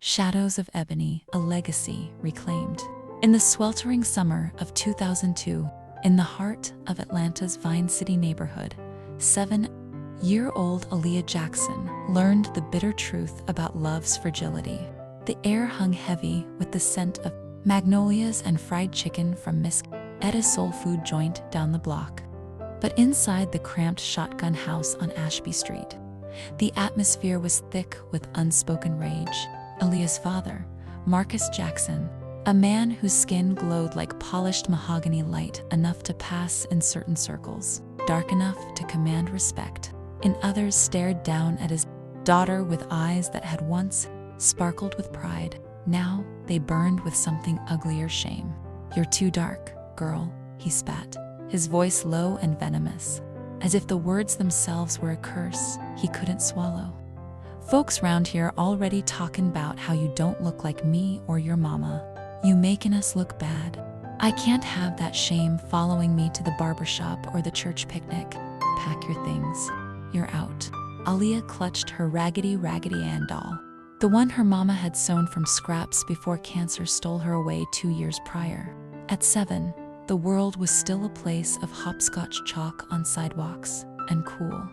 Shadows of Ebony, a legacy reclaimed. In the sweltering summer of 2002, in the heart of Atlanta's Vine City neighborhood, 7-year-old Aaliyah Jackson learned the bitter truth about love's fragility. The air hung heavy with the scent of magnolias and fried chicken from Miss Etta's soul food joint down the block. But inside the cramped shotgun house on Ashby Street, the atmosphere was thick with unspoken rage. Aaliyah's father, Marcus Jackson, a man whose skin glowed like polished mahogany, light enough to pass in certain circles, dark enough to command respect, in others stared down at his daughter with eyes that had once sparkled with pride. Now they burned with something uglier: shame. "You're too dark, girl," he spat, his voice low and venomous, as if the words themselves were a curse he couldn't swallow. "Folks round here already talkin' about how you don't look like me or your mama. You making us look bad. I can't have that shame following me to the barbershop or the church picnic. Pack your things. You're out." Aaliyah clutched her Raggedy Ann doll, the one her mama had sewn from scraps before cancer stole her away 2 years prior. At 7, the world was still a place of hopscotch chalk on sidewalks and cool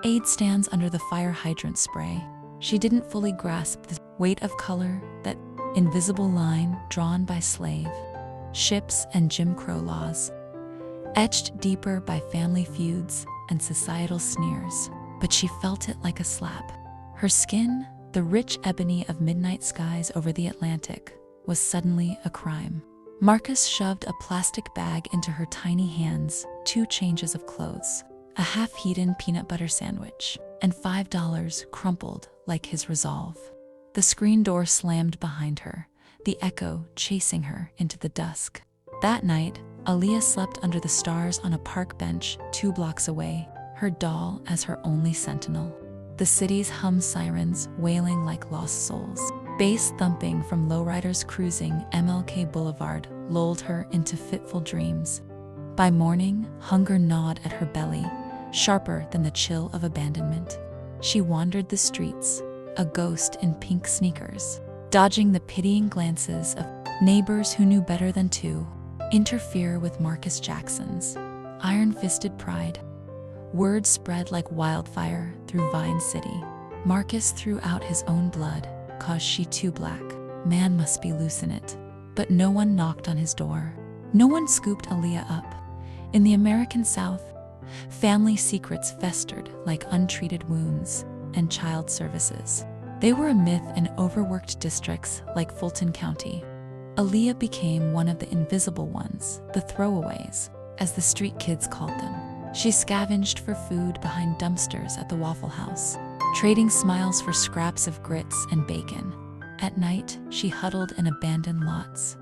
aid stands under the fire hydrant spray. She didn't fully grasp the weight of color, that invisible line drawn by slave ships and Jim Crow laws, etched deeper by family feuds and societal sneers. But she felt it like a slap. Her skin, the rich ebony of midnight skies over the Atlantic, was suddenly a crime. Marcus shoved a plastic bag into her tiny hands, 2 changes of clothes, a half-eaten peanut butter sandwich, and $5 crumpled like his resolve. The screen door slammed behind her, the echo chasing her into the dusk. That night, Aaliyah slept under the stars on a park bench 2 blocks away, her doll as her only sentinel. The city's hum sirens wailing like lost souls. Bass thumping from lowriders cruising MLK Boulevard lulled her into fitful dreams. By morning, hunger gnawed at her belly, sharper than the chill of abandonment. She wandered the streets, a ghost in pink sneakers, dodging the pitying glances of neighbors who knew better than to interfere with Marcus Jackson's iron-fisted pride. Word spread like wildfire through Vine City. Marcus threw out his own blood, 'cause she too black. Man must be loose in it. But no one knocked on his door. No one scooped Aaliyah up. In the American South, family secrets festered like untreated wounds, and child services, they were a myth in overworked districts like Fulton County. Aaliyah became one of the invisible ones, the throwaways, as the street kids called them. She scavenged for food behind dumpsters at the Waffle House, trading smiles for scraps of grits and bacon. At night, she huddled in abandoned lots,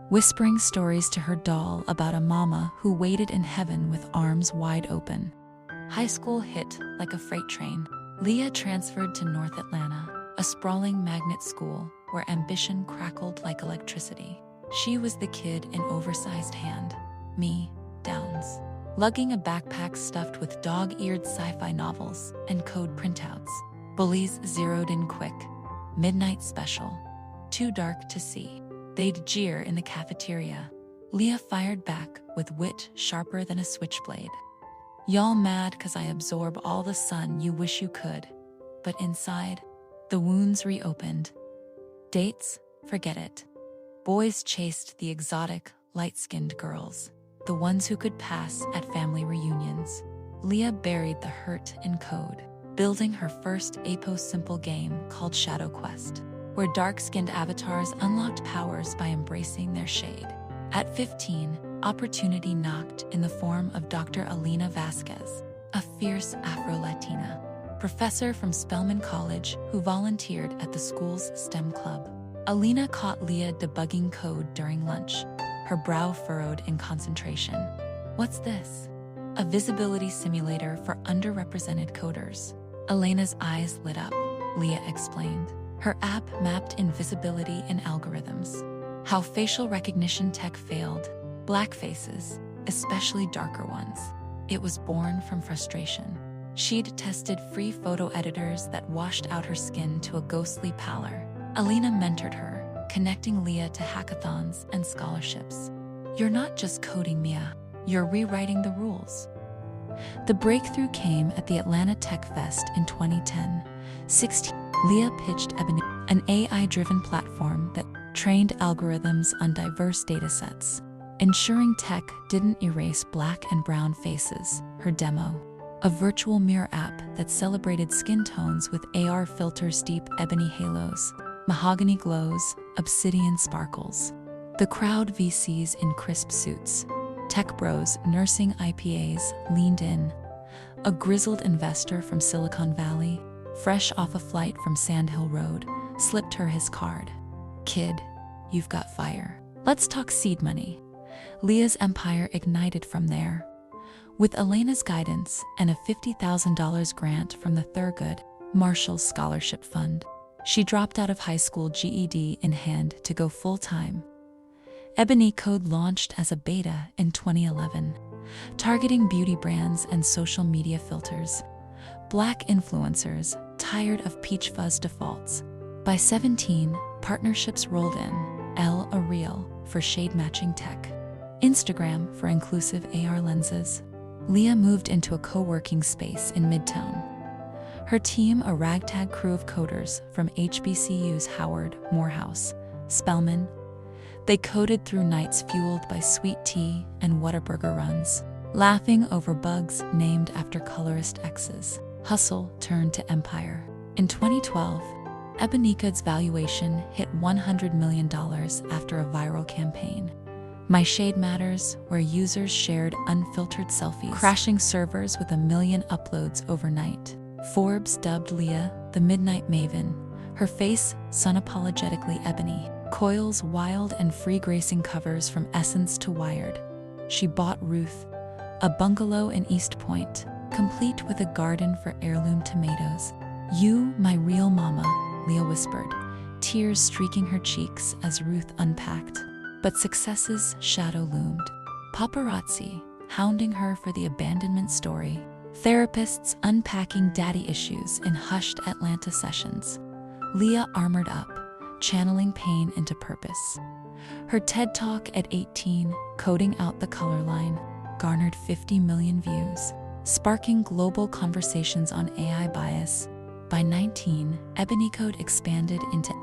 whispering stories to her doll about a mama who waited in heaven with arms wide open. High school hit like a freight train. Leah transferred to North Atlanta, a sprawling magnet school where ambition crackled like electricity. She was the kid in oversized hand-me-downs, lugging a backpack stuffed with dog-eared sci-fi novels and code printouts. Bullies zeroed in quick. Midnight special. Too dark to see. They'd jeer in the cafeteria. Leah fired back with wit sharper than a switchblade. "Y'all mad 'cause I absorb all the sun you wish you could." But inside, the wounds reopened. Dates? Forget it. Boys chased the exotic, light-skinned girls, the ones who could pass at family reunions. Leah buried the hurt in code, building her first apo-simple game called Shadow Quest, where dark-skinned avatars unlocked powers by embracing their shade. At 15, opportunity knocked in the form of Dr. Alina Vasquez, a fierce Afro-Latina professor from Spelman College who volunteered at the school's STEM club. Alina caught Leah debugging code during lunch, her brow furrowed in concentration. "What's this?" "A visibility simulator for underrepresented coders." Elena's eyes lit up. Leah explained. Her app mapped invisibility in algorithms. How facial recognition tech failed. Black faces, especially darker ones. It was born from frustration. She'd tested free photo editors that washed out her skin to a ghostly pallor. Alina mentored her, connecting Leah to hackathons and scholarships. You're not just coding, Mia, you're rewriting the rules. The breakthrough came at the Atlanta Tech Fest in 2010. Leah pitched Ebony, an AI-driven platform that trained algorithms on diverse datasets, ensuring tech didn't erase Black and brown faces. Her demo, a virtual mirror app that celebrated skin tones with AR filters, deep ebony halos, mahogany glows, obsidian sparkles. The crowd, VCs in crisp suits, tech bros nursing IPAs, leaned in. A grizzled investor from Silicon Valley, fresh off a flight from Sand Hill Road, slipped her his card. Kid, you've got fire. Let's talk seed money. Leah's empire ignited from there. With Elena's guidance and a $50,000 grant from the Thurgood Marshall Scholarship Fund, she dropped out of high school, GED in hand, to go full-time. Ebony Code launched as a beta in 2011, targeting beauty brands and social media filters. Black influencers, tired of peach fuzz defaults. By 17, partnerships rolled in. A Reel for shade-matching tech. Instagram for inclusive AR lenses. Leah moved into a co-working space in Midtown. Her team, a ragtag crew of coders from HBCU's Howard, Morehouse, Spelman. They coded through nights fueled by sweet tea and Whataburger runs, laughing over bugs named after colorist exes. Hustle turned to empire. In 2012, Ebonicode's valuation hit $100 million after a viral campaign. My Shade Matters, where users shared unfiltered selfies, crashing servers with 1 million uploads overnight. Forbes dubbed Leah the Midnight Maven, her face unapologetically ebony. Coil's wild and free gracing covers from Essence to Wired. She bought Ruth, a bungalow in East Point, complete with a garden for heirloom tomatoes. You, my real mama, Leah whispered, tears streaking her cheeks as Ruth unpacked. But success's shadow loomed. Paparazzi, hounding her for the abandonment story. Therapists unpacking daddy issues in hushed Atlanta sessions. Leah armored up, channeling pain into purpose. Her TED Talk at 18, coding out the color line, garnered 50 million views, sparking global conversations on AI bias. By 19, Ebonicode expanded into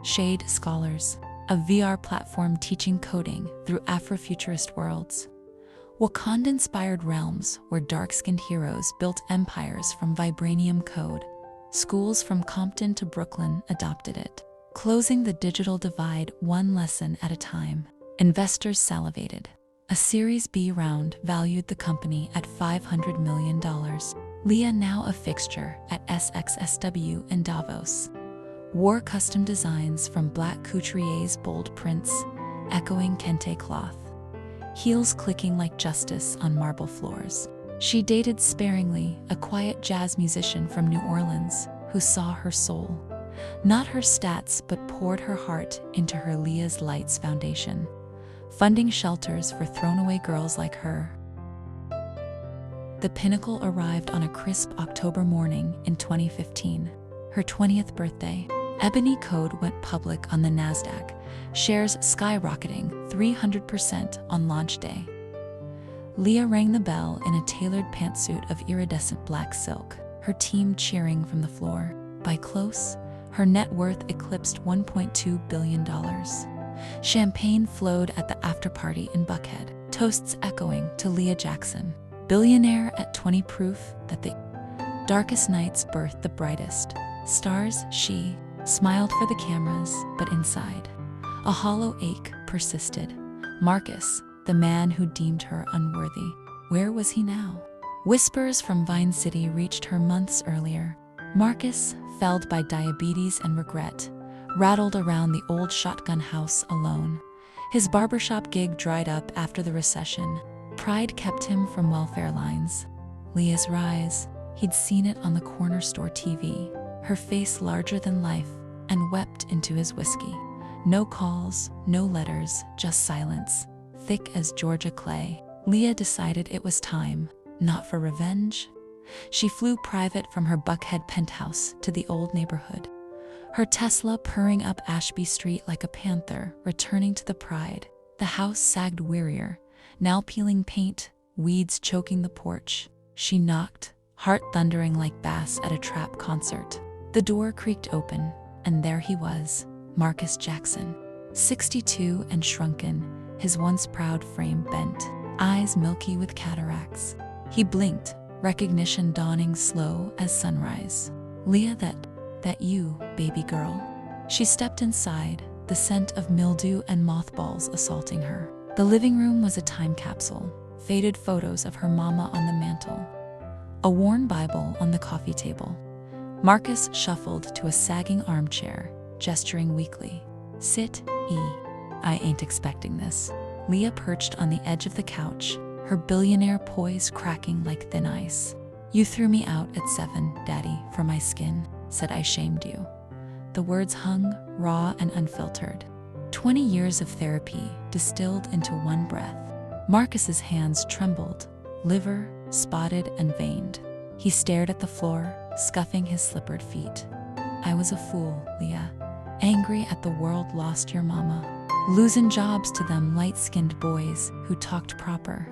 Shade Scholars, a VR platform teaching coding through Afrofuturist worlds. Wakanda-inspired realms where dark-skinned heroes built empires from vibranium code. Schools from Compton to Brooklyn adopted it, closing the digital divide one lesson at a time. Investors salivated. A Series B round valued the company at $500 million. Leah, now a fixture at SXSW in Davos, wore custom designs from Black couturier's bold prints, echoing kente cloth, heels clicking like justice on marble floors. She dated sparingly a quiet jazz musician from New Orleans who saw her soul, not her stats, but poured her heart into her Leah's Lights Foundation, funding shelters for thrown-away girls like her. The pinnacle arrived on a crisp October morning in 2015, her 20th birthday. Ebonicode went public on the NASDAQ, shares skyrocketing 300% on launch day. Leah rang the bell in a tailored pantsuit of iridescent black silk, her team cheering from the floor. By close, her net worth eclipsed $1.2 billion. Champagne flowed at the afterparty in Buckhead, toasts echoing to Leah Jackson. Billionaire at 20, proof that the darkest nights birthed the brightest stars. She smiled for the cameras, but inside, a hollow ache persisted. Marcus, the man who deemed her unworthy, where was he now? Whispers from Vine City reached her months earlier. Marcus, felled by diabetes and regret, rattled around the old shotgun house alone. His barbershop gig dried up after the recession. Pride kept him from welfare lines. Leah's rise, he'd seen it on the corner store TV, her face larger than life, and wept into his whiskey. No calls, no letters, just silence, thick as Georgia clay. Leah decided it was time, not for revenge. She flew private from her Buckhead penthouse to the old neighborhood. her Tesla purring up Ashby Street like a panther, returning to the pride. The house sagged wearier, now peeling paint, weeds choking the porch. She knocked, heart thundering like bass at a trap concert. The door creaked open, and there he was, Marcus Jackson. 62 and shrunken, his once proud frame bent, eyes milky with cataracts. He blinked, recognition dawning slow as sunrise. "Leah, that you, baby girl?" She stepped inside, the scent of mildew and mothballs assaulting her. The living room was a time capsule, faded photos of her mama on the mantle, a worn Bible on the coffee table. Marcus shuffled to a sagging armchair, gesturing weakly. "Sit, E. I ain't expecting this." Leah perched on the edge of the couch, her billionaire poise cracking like thin ice. "You threw me out at 7, Daddy, for my skin, said I shamed you." The words hung, raw and unfiltered. 20 years of therapy distilled into one breath. Marcus's hands trembled, liver spotted and veined. He stared at the floor, scuffing his slippered feet. "I was a fool, Leah. Angry at the world lost your mama. Losing jobs to them light-skinned boys who talked proper.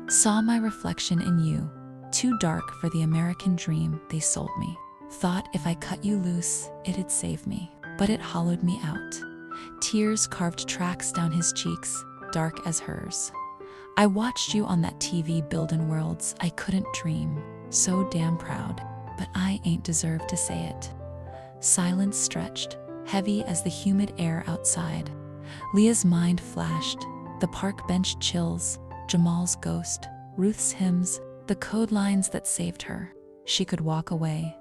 Saw my reflection in you, too dark for the American dream they sold me. Thought if I cut you loose, it'd save me. But it hollowed me out." Tears carved tracks down his cheeks, dark as hers. "I watched you on that TV building worlds I couldn't dream. So damn proud. But I ain't deserved to say it." Silence stretched, heavy as the humid air outside. Leah's mind flashed, the park bench chills, Jamal's ghost, Ruth's hymns, the code lines that saved her. She could walk away,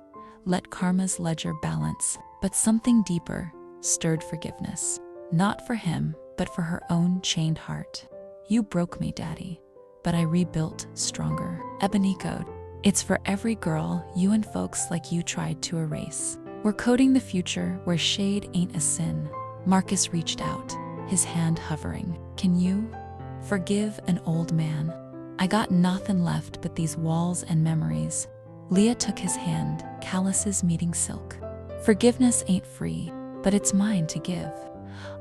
let karma's ledger balance, but something deeper stirred forgiveness. Not for him, but for her own chained heart. "You broke me, Daddy, but I rebuilt stronger." Ebony code. It's for every girl you and folks like you tried to erase. We're coding the future where shade ain't a sin. Marcus reached out, his hand hovering. "Can you forgive an old man? I got nothing left but these walls and memories." Leah took his hand, calluses meeting silk. "Forgiveness ain't free, but it's mine to give.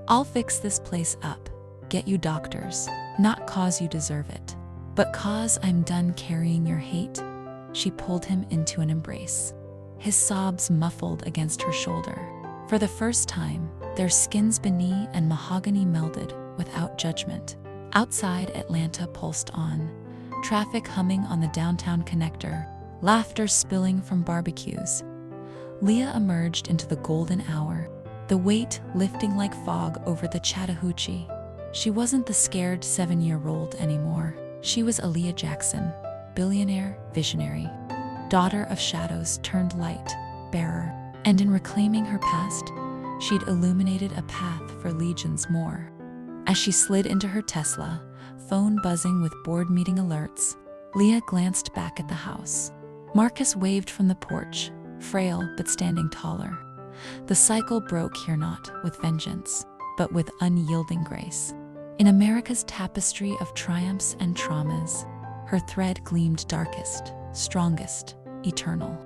I'll fix this place up, get you doctors, not cause you deserve it, but cause I'm done carrying your hate." She pulled him into an embrace, his sobs muffled against her shoulder. For the first time, their skins beneath and mahogany melded without judgment. Outside, Atlanta pulsed on, traffic humming on the downtown connector, laughter spilling from barbecues. Leah emerged into the golden hour, the weight lifting like fog over the Chattahoochee. She wasn't the scared 7-year-old anymore. She was Aaliyah Jackson, billionaire, visionary, daughter of shadows turned light, bearer. And in reclaiming her past, she'd illuminated a path for legions more. As she slid into her Tesla, phone buzzing with board meeting alerts, Leah glanced back at the house. Marcus waved from the porch, frail but standing taller. The cycle broke here not with vengeance, but with unyielding grace. In America's tapestry of triumphs and traumas, her thread gleamed darkest, strongest, eternal.